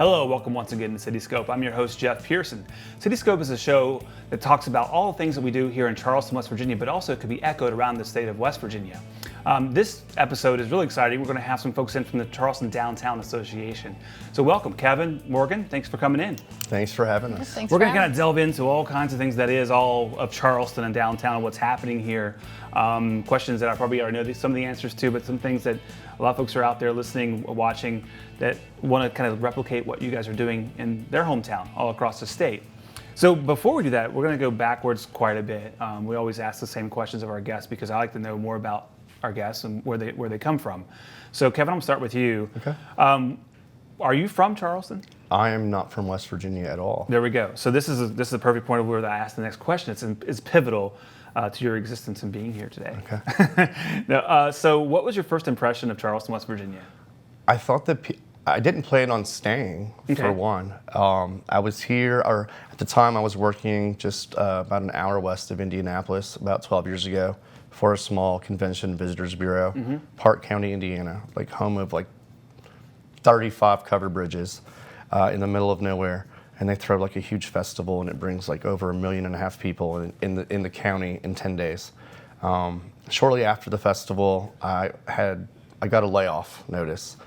Hello, welcome once again to Cityscope. I'm your host, Jeff Pearson. Cityscope is a show that talks about all the things that we do here in Charleston, West Virginia, but also could be echoed around the state of West Virginia. This episode is really exciting. We're going to have some folks in from the Charleston Downtown Association. So welcome, Kevin, Morgan, thanks for coming in. Thanks for having us. We're going to kind of delve into all kinds of things that is all of Charleston and downtown and what's happening here. Questions that I probably already know some of the answers to, but some things that a lot of folks are out there listening, watching, that want to kind of replicate what you guys are doing in their hometown all across the state. So before we do that, we're going to go backwards quite a bit. We always ask the same questions of our guests because I like to know more about our guests and where they come from. So Kevin, I'm going to start with you. Okay. Are you from Charleston? I am not from West Virginia at all. There we go. So this is a perfect point of where I ask the next question. It's pivotal to your existence and being here today. Okay. Now, so what was your first impression of Charleston, West Virginia? I thought that I didn't plan on staying, for one. I was here, or at the time I was working just about an hour west of Indianapolis about 12 years ago for a small convention visitors bureau, Park County, Indiana, like home of like 35 covered bridges in the middle of nowhere. And they throw like a huge festival and it brings like over 1.5 million people in the county in 10 days. Shortly after the festival, I got a layoff notice.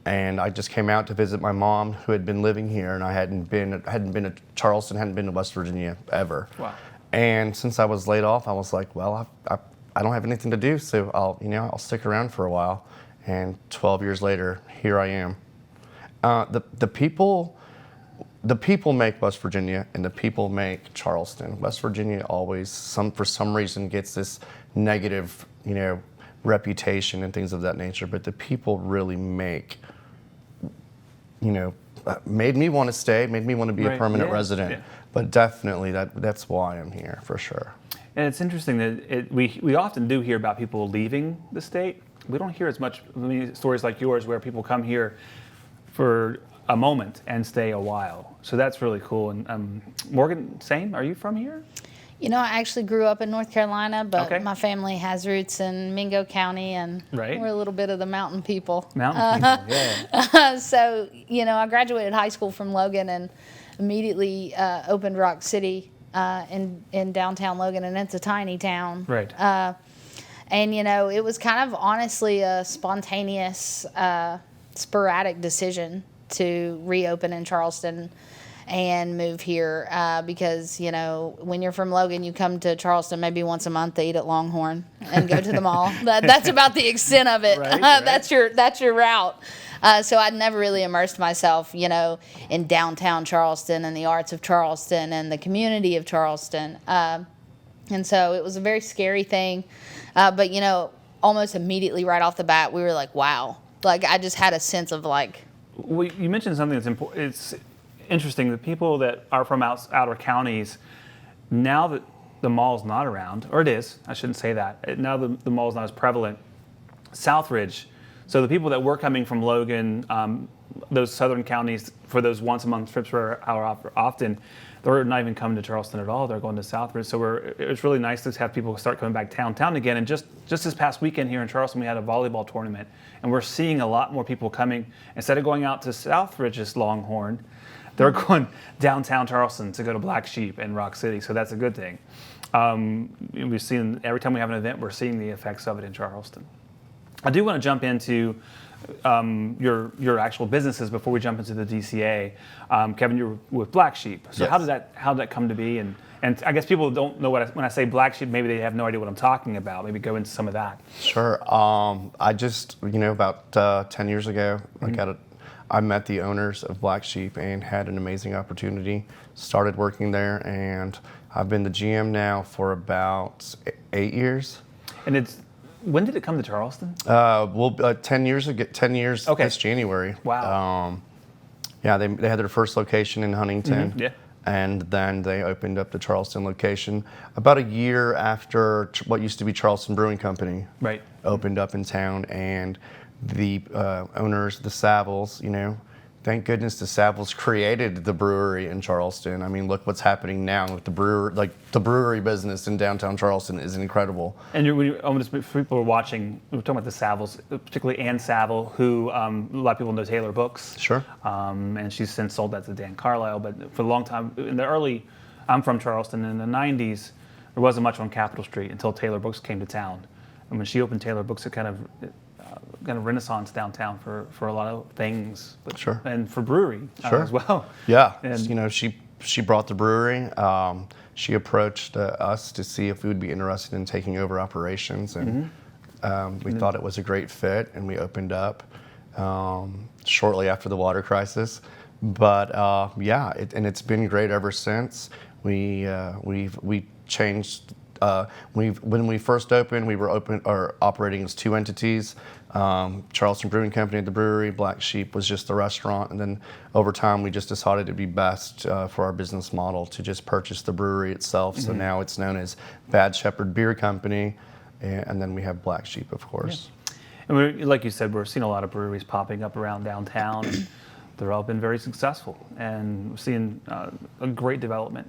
And I just came out to visit my mom, who had been living here, and I hadn't been to Charleston, hadn't been to West Virginia ever. Wow. And since I was laid off, I was like, well, I don't have anything to do, so I'll stick around for a while. And 12 years later, here I am. The people make West Virginia, and the people make Charleston. West Virginia always, for some reason, gets this negative, reputation and things of that nature. But the people really make. Made me want to stay, made me want to be a permanent resident. Yeah. But definitely that's why I'm here, for sure. And it's interesting that we often do hear about people leaving the state. We don't hear as much stories like yours where people come here for a moment and stay a while. So that's really cool. And Morgan, same? Are you from here? I actually grew up in North Carolina, but my family has roots in Mingo County, and we're a little bit of the mountain people. Mountain people, yeah. So, I graduated high school from Logan and immediately opened Rock City in downtown Logan, and it's a tiny town. Right. And, it was kind of honestly a spontaneous, sporadic decision to reopen in Charleston and move here because, when you're from Logan, you come to Charleston maybe once a month to eat at Longhorn and go to the mall. That's about the extent of it. Right. That's your route. So I'd never really immersed myself, in downtown Charleston and the arts of Charleston and the community of Charleston. And so it was a very scary thing. But, almost immediately right off the bat, we were like, wow. Like, I just had a sense of like... Well, you mentioned something that's important. It's interesting that people that are from outer counties, now that the mall's not around, or it is, I shouldn't say that, now the mall's not as prevalent, Southridge, so the people that were coming from Logan, those southern counties for those once a month trips are often, they're not even coming to Charleston at all, they're going to Southridge. So it's really nice to have people start coming back downtown again. And just this past weekend here in Charleston, we had a volleyball tournament, and we're seeing a lot more people coming. Instead of going out to Southridge's Longhorn, they're going downtown Charleston to go to Black Sheep and Rock City, so that's a good thing. We've seen, every time we have an event, we're seeing the effects of it in Charleston. I do want to jump into your actual businesses before we jump into the DCA. Kevin, you're with Black Sheep. So yes. How did that come to be? And I guess people don't know when I say Black Sheep, maybe they have no idea what I'm talking about. Maybe go into some of that. Sure. I just, about 10 years ago, I met the owners of Black Sheep and had an amazing opportunity. Started working there, and I've been the GM now for about 8 years. And when did it come to Charleston? 10 years ago. 10 years this January. Wow. They had their first location in Huntington. Mm-hmm. Yeah. And then they opened up the Charleston location about a year after what used to be Charleston Brewing Company opened up in town. And the owners, the Savills, thank goodness the Savills created the brewery in Charleston. I mean, look what's happening now with the brewer, like the brewery business in downtown Charleston is incredible. And almost for people who are watching, we're talking about the Savills, particularly Ann Saville, who a lot of people know Taylor Books. Sure. And she's since sold that to Dan Carlisle. But for a long time, I'm from Charleston, in the 90s, there wasn't much on Capitol Street until Taylor Books came to town. And when she opened Taylor Books, it kind of renaissance downtown for a lot of things, but Sure. and for brewery Sure. as well. Yeah, And she brought the brewery. She approached us to see if we would be interested in taking over operations, and we thought it was a great fit, and we opened up shortly after the water crisis. But it's been great ever since. We changed. When we first opened, we were operating as two entities. Charleston Brewing Company at the brewery, Black Sheep was just the restaurant, and then over time we just decided it'd be best for our business model to just purchase the brewery itself. So now it's known as Bad Shepherd Beer Company, and then we have Black Sheep, of course. Yeah. And like you said, we're seeing a lot of breweries popping up around downtown, and they've all been very successful, and we're seeing a great development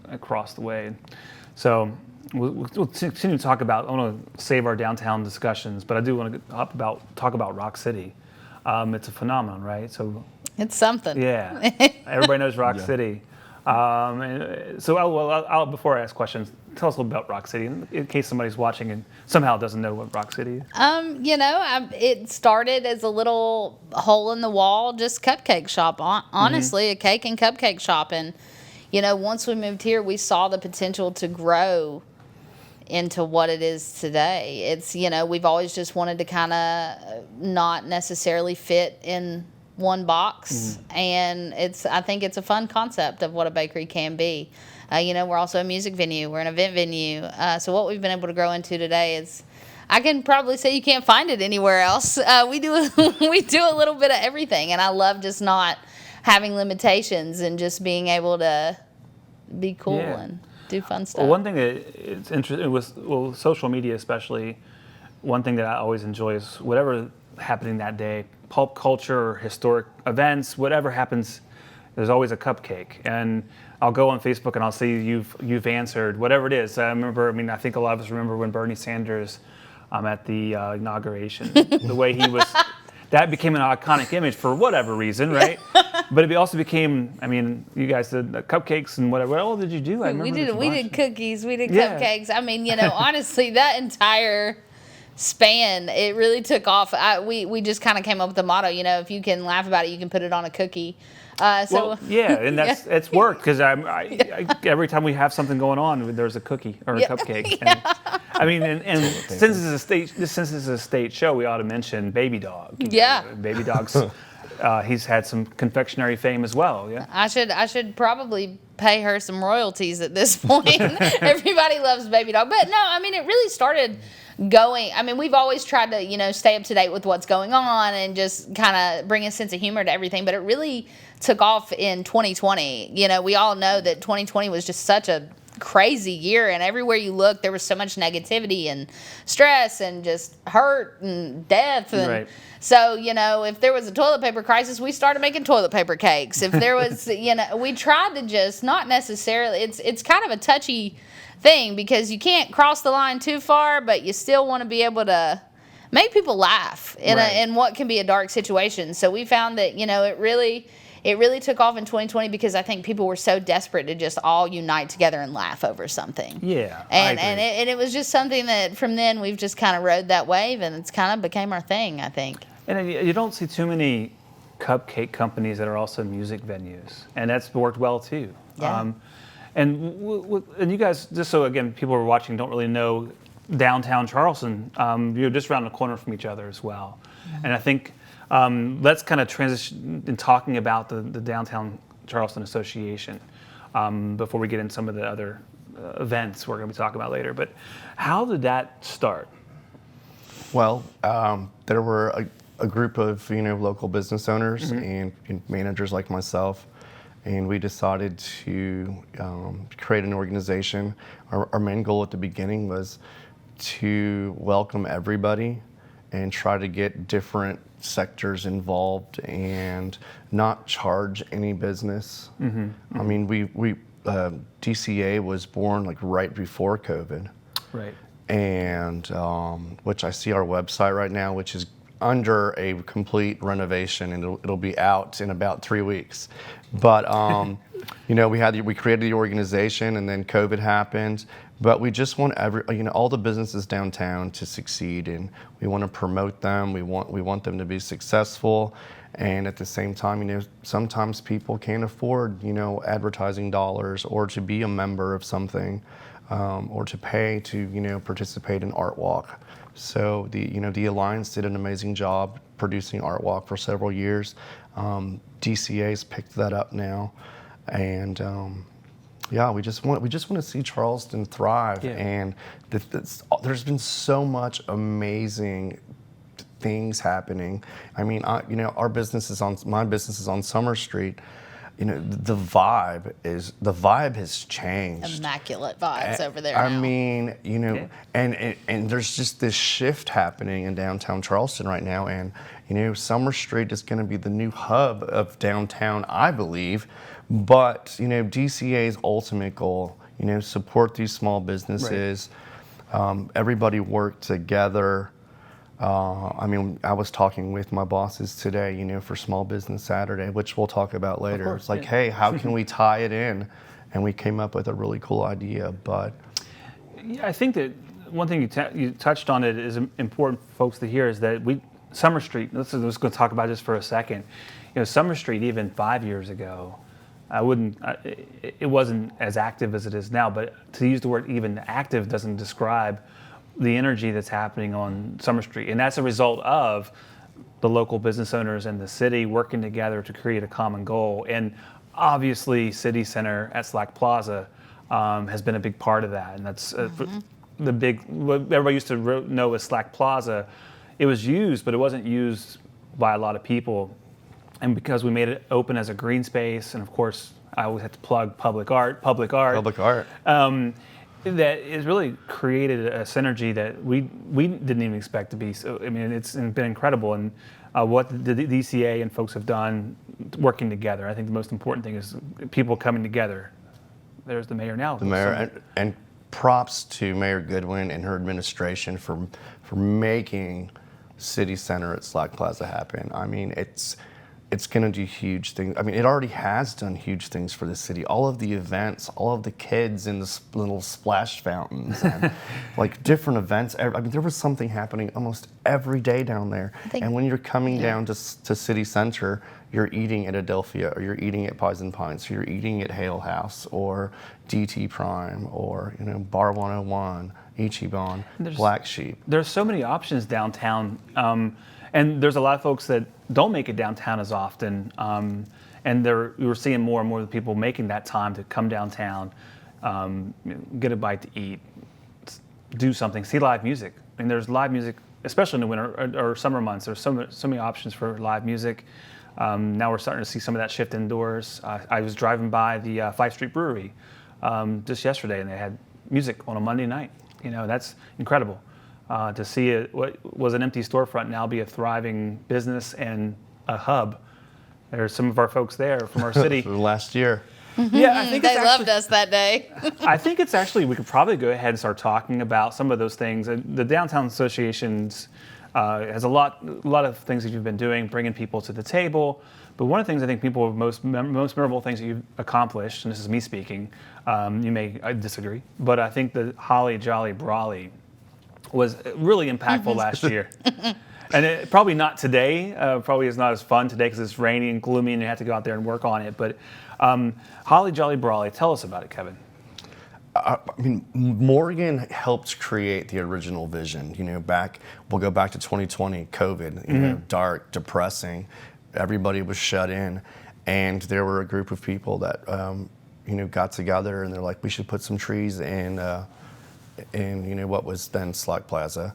across the way. So we'll continue to talk about. I want to save our downtown discussions, but I do want to talk about Rock City. It's a phenomenon, right? So It's something. yeah, everybody knows Rock City. And so before I ask questions, tell us a little about Rock City, in case somebody's watching and somehow doesn't know what Rock City is. It started as a little hole in the wall, just cupcake shop. Honestly, a cake and cupcake shop. And, once we moved here, we saw the potential to grow into what it is today. It's, we've always just wanted to kind of not necessarily fit in one box, and I think it's a fun concept of what a bakery can be. We're also a music venue, we're an event venue. So what we've been able to grow into today is, I can probably say you can't find it anywhere else. We do a little bit of everything, and I love just not having limitations and just being able to be cool and do fun stuff. Well, one thing that it's interesting with social media, especially, one thing that I always enjoy is whatever happening that day, pulp culture, historic events, whatever happens, there's always a cupcake. And I'll go on Facebook and I'll see you've answered whatever it is. I think a lot of us remember when Bernie Sanders at the inauguration, the way he was. That became an iconic image for whatever reason, right? But it also became, you guys did the cupcakes and whatever. What all did you do? We did cookies, we did cupcakes. Honestly, that entire span, it really took off. We just kind of came up with the motto, if you can laugh about it, you can put it on a cookie. And it's worked, because every time we have something going on, there's a cookie or a cupcake. And since it's a state show, we ought to mention Baby Dog. Baby Dog's he's had some confectionery fame as well. Yeah, I should probably pay her some royalties at this point. Everybody loves Baby Dog, but no, it really started going. We've always tried to stay up to date with what's going on and just kind of bring a sense of humor to everything, but it really took off in 2020. We all know that 2020 was just such a crazy year, and everywhere you look there was so much negativity and stress and just hurt and death, and right. So if there was a toilet paper crisis, we started making toilet paper cakes. If there was we tried to just not necessarily, it's kind of a touchy thing, because you can't cross the line too far, but you still want to be able to make people laugh in what can be a dark situation. So we found that it really took off in 2020, because I think people were so desperate to just all unite together and laugh over something. Yeah, and it was just something that from then we've just kind of rode that wave, and it's kind of became our thing, I think. And you don't see too many cupcake companies that are also music venues, and that's worked well too. Yeah. And you guys, just so again people who are watching don't really know downtown Charleston, you're just around the corner from each other as well. Mm-hmm. And I think let's kind of transition in talking about the Downtown Charleston Association before we get into some of the other events we're going to be talking about later. But how did that start? Well, there were a group of local business owners and managers like myself, and we decided to create an organization. Our main goal at the beginning was to welcome everybody and try to get different sectors involved and not charge any business. I mean, we DCA was born like right before COVID. Right. And which I see our website right now, which is under a complete renovation, and it'll be out in about 3 weeks. But you know, we created the organization, and then COVID happened. But we just want all the businesses downtown to succeed, and we want to promote them. We want them to be successful, and at the same time, you know, sometimes people can't afford, you know, advertising dollars or to be a member of something, or to pay to, you know, participate in Art Walk. So the Alliance did an amazing job producing Art Walk for several years. DCA's picked that up now, and yeah, we just want to see Charleston thrive. Yeah. And there's been so much amazing things happening. I mean, you know, my business is on Summer Street. You know, the vibe has changed. Immaculate vibes over there I now. mean, you know, and there's just this shift happening in downtown Charleston right now, and you know, Summer Street is going to be the new hub of downtown, I believe. But you know, DCA's ultimate goal, you know, support these small businesses. Right. Everybody work together. I mean, I was talking with my bosses today, you know, for Small Business Saturday, which we'll talk about later. Course, it's like, hey, how can we tie it in? And we came up with a really cool idea. But yeah, I think that one thing you touched on it is important for folks to hear is that Summer Street. Let's go talk about this for a second. You know, Summer Street even 5 years ago, it wasn't as active as it is now. But to use the word even active doesn't describe the energy that's happening on Summer Street. And that's a result of the local business owners and the city working together to create a common goal. And obviously, City Center at Slack Plaza has been a big part of that. And that's what everybody used to know as Slack Plaza. It was used, but it wasn't used by a lot of people. And because we made it open as a green space, and of course, I always have to plug public art. That has really created a synergy that we didn't even expect to be. So I mean, it's been incredible, and what the DCA and folks have done working together. I think the most important thing is people coming together. There's the mayor now. The mayor, and props to Mayor Goodwin and her administration for making City Center at Slack Plaza happen. I mean, it's going to do huge things. I mean, it already has done huge things for the city. All of the events, all of the kids in the little splash fountains, and like different events. I mean, there was something happening almost every day down there. And when you're coming down to City Center, you're eating at Adelphia, or you're eating at Pies and Pints, or you're eating at Hale House, or DT Prime, or you know, Bar 101, Ichiban, Black Sheep. There's so many options downtown. And there's a lot of folks that don't make it downtown as often, and we're seeing more and more of the people making that time to come downtown, get a bite to eat, do something, see live music. I mean, there's live music, especially in the winter or summer months. There's so many options for live music. Now we're starting to see some of that shift indoors. I was driving by the 5th Street Brewery just yesterday, and they had music on a Monday night. You know, that's incredible. To see what was an empty storefront now be a thriving business and a hub. There's some of our folks there from our city. Last year. Yeah, I think they loved us that day. I think it's actually, we could probably go ahead and start talking about some of those things. The Downtown Associations has a lot of things that you've been doing, bringing people to the table. But one of the things I think most memorable things that you've accomplished, and this is me speaking, you may disagree, but I think the Holly Jolly Brawley was really impactful last year. And it, probably not today, probably is not as fun today because it's rainy and gloomy and you have to go out there and work on it. But Holly Jolly Brawley, tell us about it, Kevin. I mean, Morgan helped create the original vision. You know, we'll go back to 2020, COVID, you know, dark, depressing. Everybody was shut in. And there were a group of people that, you know, got together and they're like, we should put some trees in you know, what was then Slack Plaza.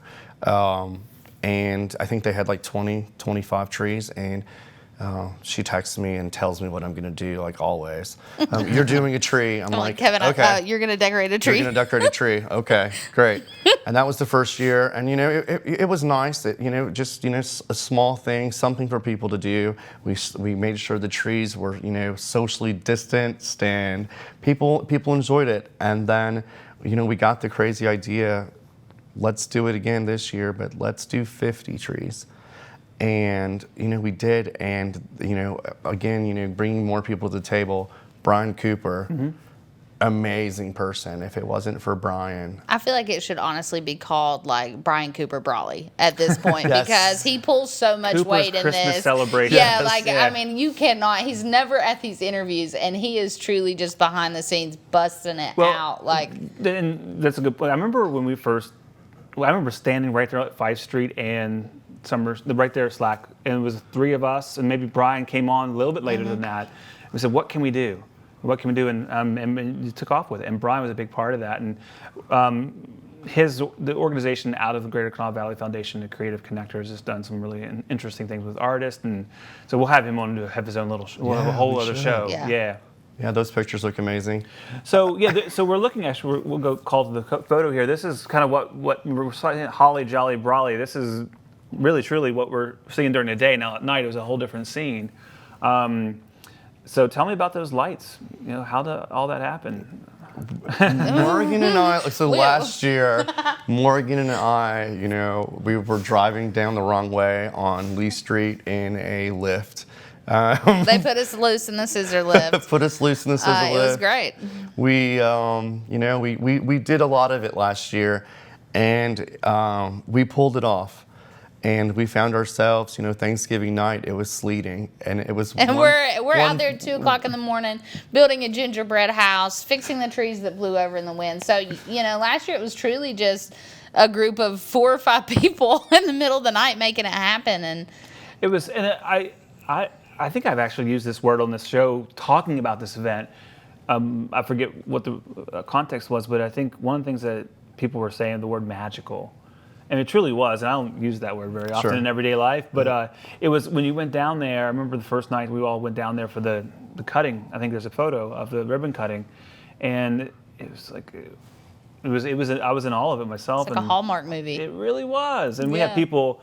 And I think they had like 25 trees, and she texts me and tells me what I'm gonna do, like always. You're doing a tree. I'm like, Kevin, okay. you're gonna decorate a tree. You're gonna decorate a tree. Okay, great. And that was the first year. And, it was nice that, just, a small thing, something for people to do. We made sure the trees were, socially distanced, and people enjoyed it. And then, we got the crazy idea, let's do it again this year, but let's do 50 trees. And, we did. And, again, bringing more people to the table. Brian Cooper, amazing person. If it wasn't for Brian. I feel like it should honestly be called like Brian Cooper Brawley at this point Yes. because he pulls so much Cooper's weight in Christmas this. celebration. Yeah, Yes. I mean, you cannot. He's never at these interviews, and he is truly just behind the scenes busting it out. And that's a good point. I remember when I remember standing right there at 5th Street and right there at Slack, and it was 3 of us, and maybe Brian came on a little bit later than that. We said, what can we do? What can we do? And you took off with it. And Brian was a big part of that. And the organization out of the Greater Kanawha Valley Foundation, the Creative Connectors, has done some really interesting things with artists. And so we'll have him on to have his own we'll have a whole other show. Yeah. Yeah, those pictures look amazing. So so we're looking we'll go call to the photo here. This is kind of what we're saying, holly jolly brawly. This is really truly what we're seeing during the day. Now at night it was a whole different scene. So tell me about those lights. How did all that happen? Morgan and I, last year, Morgan and I, we were driving down the wrong way on Lee Street in a lift. They put us loose in the scissor lift. Put us loose in the scissor lift. It was great. We did a lot of it last year, and we pulled it off. And we found ourselves, Thanksgiving night, it was sleeting, and it was. And we're out there at 2 o'clock in the morning, building a gingerbread house, fixing the trees that blew over in the wind. So last year it was truly just a group of 4 or 5 people in the middle of the night making it happen. And it was, and I think I've actually used this word on this show talking about this event. I forget what the context was, but I think one of the things that people were saying, the word magical. And it truly was, and I don't use that word very often in everyday life, but it was when you went down there. I remember the first night we all went down there for the cutting. I think there's a photo of the ribbon cutting, and it was like I was in all of it myself. It's like a Hallmark movie. It really was, and we had people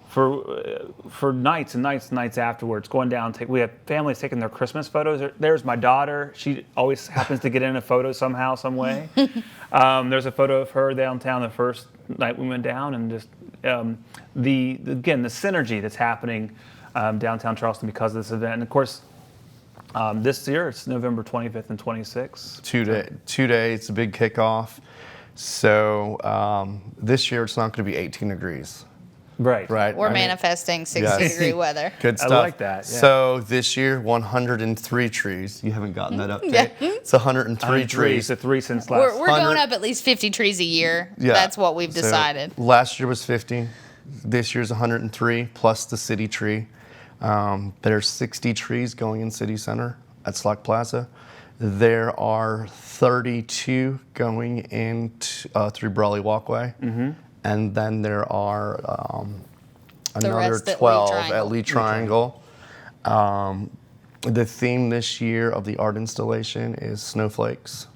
for nights and nights and nights afterwards going down. We had families taking their Christmas photos. There's my daughter. She always happens to get in a photo somehow, some way. There's a photo of her downtown the first night we went down, and just the synergy that's happening downtown Charleston because of this event. And of course, this year it's November 25th and 26th. 2 days. It's a big kickoff. So this year it's not going to be 18 degrees. Right. We're manifesting 60-degree weather. Good stuff. I like that. Yeah. So this year, 103 trees. You haven't gotten that update. It's 103 trees. The 3 since last. We're going up at least 50 trees a year. Yeah. That's what we've decided. Last year was 50. This year's 103 plus the city tree. There's 60 trees going in City Center at Slack Plaza. There are 32 going in through Brawley Walkway. Mm-hmm. And then there are another 12 at Lee Triangle. The theme this year of the art installation is snowflakes.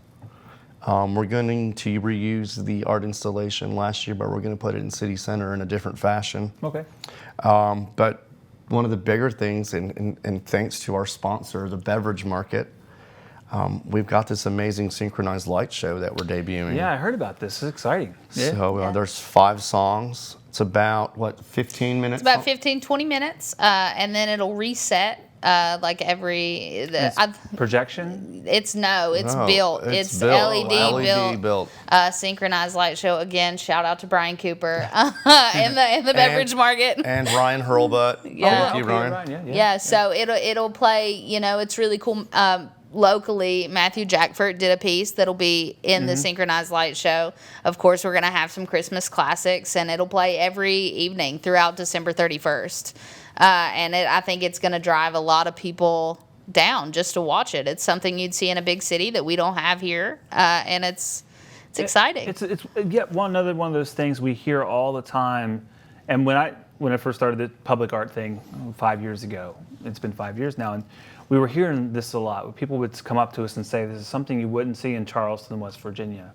We're going to reuse the art installation last year, but we're going to put it in City Center in a different fashion. Okay. But one of the bigger things, and thanks to our sponsor, the Beverage Market, we've got this amazing synchronized light show that we're debuting. Yeah, I heard about this. It's exciting. So there's 5 songs. It's about, 15 minutes? It's about 15, 20 minutes, and then it'll reset like every... projection? It's built. It's built. LED built. Synchronized light show. Again, shout out to Brian Cooper in the Beverage Market. And Ryan Hurlbutt. Yeah. Thank you, Ryan. Yeah, so it'll play, it's really cool. Locally, Matthew Jackford did a piece that'll be in the Synchronized Light Show. Of course, we're going to have some Christmas classics, and it'll play every evening throughout December 31st. And I think it's going to drive a lot of people down just to watch it. It's something you'd see in a big city that we don't have here, and it's exciting. It's yet one of those things we hear all the time. And when I first started the public art thing 5 years ago, it's been 5 years now, and we were hearing this a lot. People would come up to us and say, this is something you wouldn't see in Charleston, West Virginia.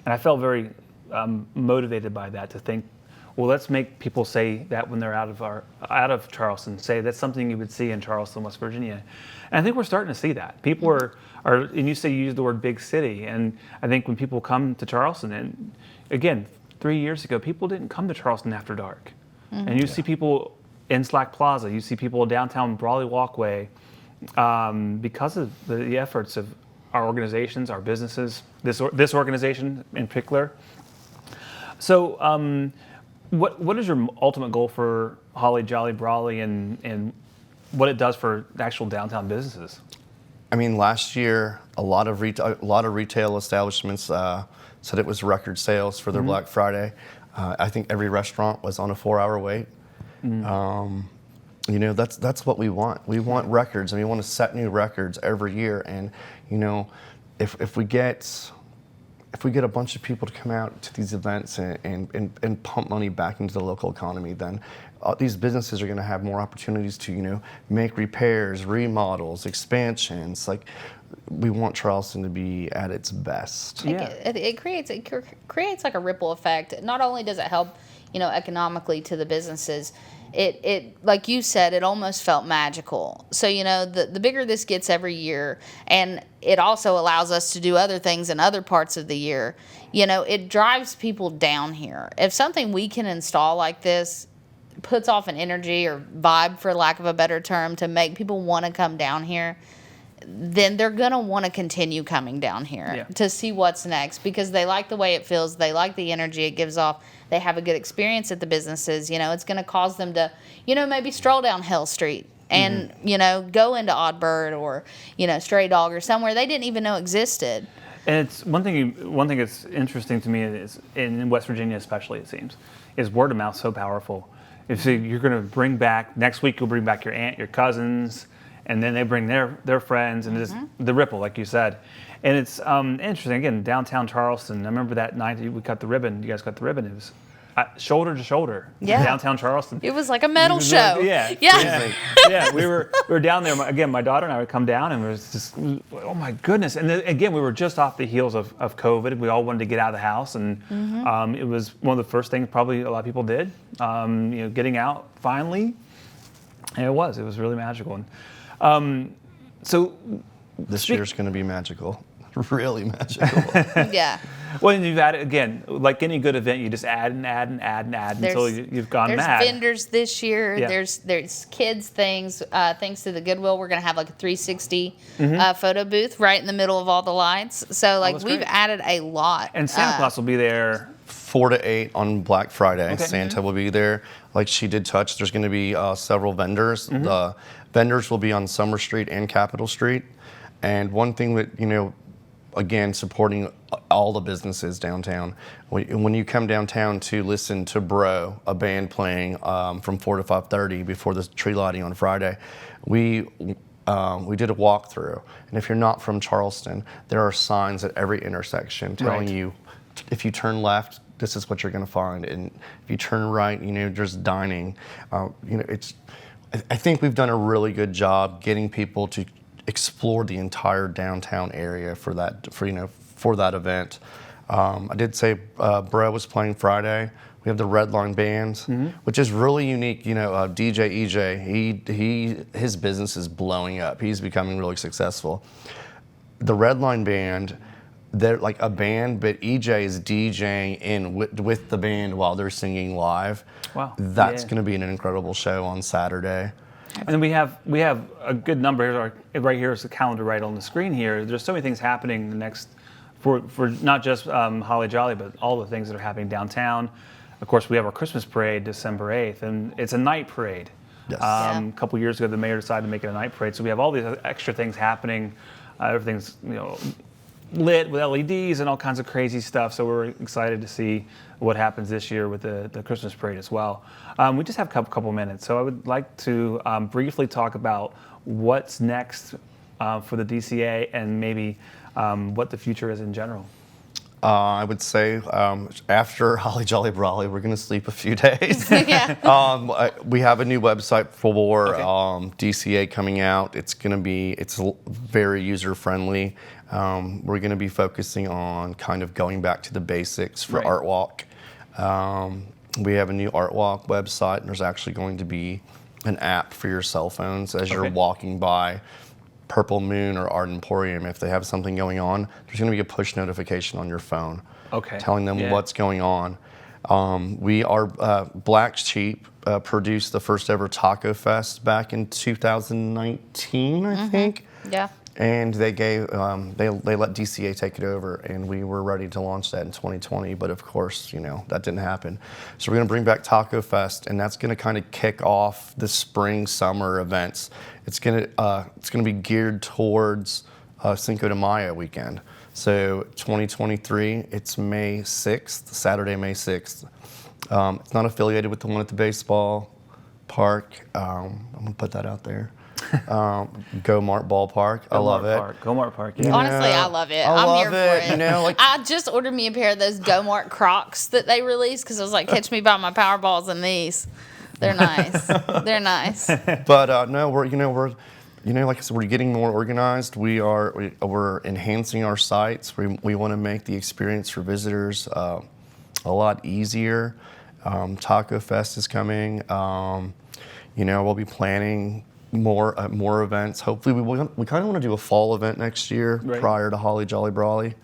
And I felt very motivated by that to think, well, let's make people say that when they're out of Charleston, say that's something you would see in Charleston, West Virginia. And I think we're starting to see that. People are and you use the word big city, and I think when people come to Charleston, and again, 3 years ago, people didn't come to Charleston after dark. And you see people in Slack Plaza, you see people downtown Brawley Walkway, because of the efforts of our organizations, our businesses, this organization in particular. So what is your ultimate goal for Holly Jolly Brawley and what it does for actual downtown businesses? I mean, last year, a lot of retail establishments said it was record sales for their Black Friday. I think every restaurant was on a 4-hour wait. You know, that's what we want. We want records, and we want to set new records every year. And you know, if we get a bunch of people to come out to these events and pump money back into the local economy, then these businesses are going to have more opportunities to make repairs, remodels, expansions. Like, we want Charleston to be at its best. Yeah. It creates like a ripple effect. Not only does it help, economically to the businesses, it like you said, it almost felt magical. So, the bigger this gets every year, and it also allows us to do other things in other parts of the year, it drives people down here. If something we can install like this puts off an energy or vibe, for lack of a better term, to make people want to come down here, then they're going to want to continue coming down here to see what's next, because they like the way it feels. They like the energy it gives off. They have a good experience at the businesses. It's going to cause them to, maybe stroll down Hill Street and, go into Odd Bird or, Stray Dog or somewhere they didn't even know existed. And it's one thing that's interesting to me is, in West Virginia especially, it seems, is word of mouth so powerful. If you're going to bring back, next week you'll bring back your aunt, your cousins, and then they bring their friends, and it's the ripple, like you said. And it's interesting, again, downtown Charleston. I remember that night that we cut the ribbon, you guys cut the ribbon, it was shoulder to shoulder, downtown Charleston. It was like a metal show. Yeah. We were down there. Again, my daughter and I would come down, and it was just, oh my goodness. And then, again, we were just off the heels of COVID. We all wanted to get out of the house, and it was one of the first things probably a lot of people did. Getting out finally, and it was really magical. And so this year's going to be magical. Really magical. Yeah. Well, and you've added, again, like any good event, you just add and add and add and add until you've gone mad. There's vendors this year. Yeah. There's kids things. Thanks to the Goodwill, we're going to have like a 360 photo booth right in the middle of all the lights. So we've added a lot. And Santa Claus will be there 4 to 8 on Black Friday. Okay. Santa will be there. Like she did touch, there's going to be several vendors. The vendors will be on Summer Street and Capitol Street. And one thing that, again, supporting all the businesses downtown. When you come downtown to listen to Bro, a band playing from 4 to 5:30 before the tree lighting on Friday, we did a walkthrough. And if you're not from Charleston, there are signs at every intersection telling you, if you turn left, this is what you're going to find. And if you turn right, there's dining. I think we've done a really good job getting people to explore the entire downtown area for that event. I did say Bro was playing Friday. We have the Red Line Band, which is really unique. DJ EJ, his business is blowing up. He's becoming really successful. The Red Line Band, they're like a band, but EJ is DJing with the band while they're singing live. Wow, that's going to be an incredible show on Saturday. And then we have a good number. Right here is the calendar right on the screen here. There's so many things happening the next, for not just Holly Jolly, but all the things that are happening downtown. Of course, we have our Christmas parade December 8th, and it's a night parade. Yes. A couple years ago, the mayor decided to make it a night parade, so we have all these extra things happening. Everything's lit with LEDs and all kinds of crazy stuff. So we're excited to see what happens this year with the Christmas parade as well. We just have a couple minutes, so I would like to briefly talk about what's next for the DCA and maybe what the future is in general. I would say after Holly Jolly Brawley, we're going to sleep a few days. We have a new website for DCA coming out. It's very user friendly. We're going to be focusing on kind of going back to the basics for Right. Art Walk. We have a new Art Walk website, and there's actually going to be an app for your cell phones as you're Okay. walking by Purple Moon or Art Emporium. If they have something going on, there's going to be a push notification on your phone Okay. telling them Yeah. what's going on. Black Sheep produced the first ever Taco Fest back in 2019, I think. Yeah. And they gave they let DCA take it over, and we were ready to launch that in 2020. But of course, that didn't happen. So we're going to bring back Taco Fest, and that's going to kind of kick off the spring summer events. It's going to be geared towards Cinco de Mayo weekend. So 2023, it's May 6th, Saturday, May 6th. It's not affiliated with the one at the baseball park. I'm going to put that out there. Go Mart Ballpark. I love it. Go Mart Park. Yeah. Honestly, I love it. I I'm love here for it. it. I just ordered me a pair of those Go Mart Crocs that they released because I was like, catch me by my Powerballs and these. They're nice. They're nice. But no, like I said, we're getting more organized. We're enhancing our sites. We want to make the experience for visitors a lot easier. Taco Fest is coming. We'll be planning more events. Hopefully, we kind of want to do a fall event next year Right. prior to Holly Jolly Brawley.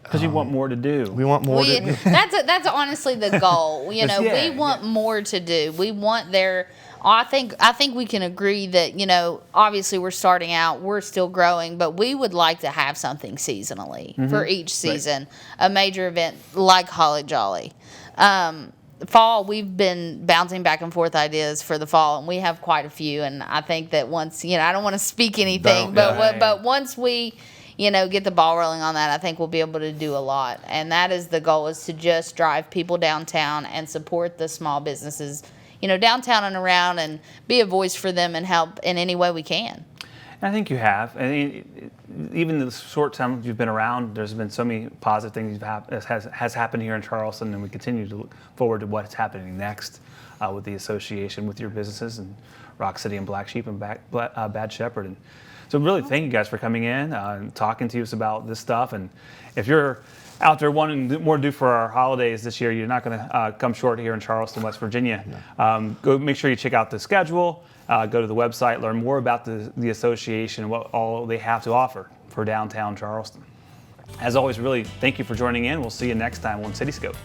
Because you want more to do. We want more to. That's honestly the goal. Yeah, We want more to do. We want there. I think we can agree that obviously we're starting out, we're still growing, but we would like to have something seasonally for each season, a major event like Holly Jolly. Fall, we've been bouncing back and forth ideas for the fall, and we have quite a few. And I think that once I don't want to speak anything, but once we get the ball rolling on that, I think we'll be able to do a lot. And that is the goal, is to just drive people downtown and support the small businesses, downtown and around, and be a voice for them and help in any way we can. I think you have. I mean, even the short time you've been around, there's been so many positive things that has happened here in Charleston, and we continue to look forward to what's happening next with the association with your businesses and Rock City and Black Sheep and Bad Shepherd. And so really thank you guys for coming in and talking to us about this stuff. And if you're out there wanting more to do for our holidays this year, you're not going to come short here in Charleston, West Virginia. No. Go make sure you check out the schedule. Go to the website, learn more about the association and what all they have to offer for downtown Charleston. As always, really, thank you for joining in. We'll see you next time on Cityscope.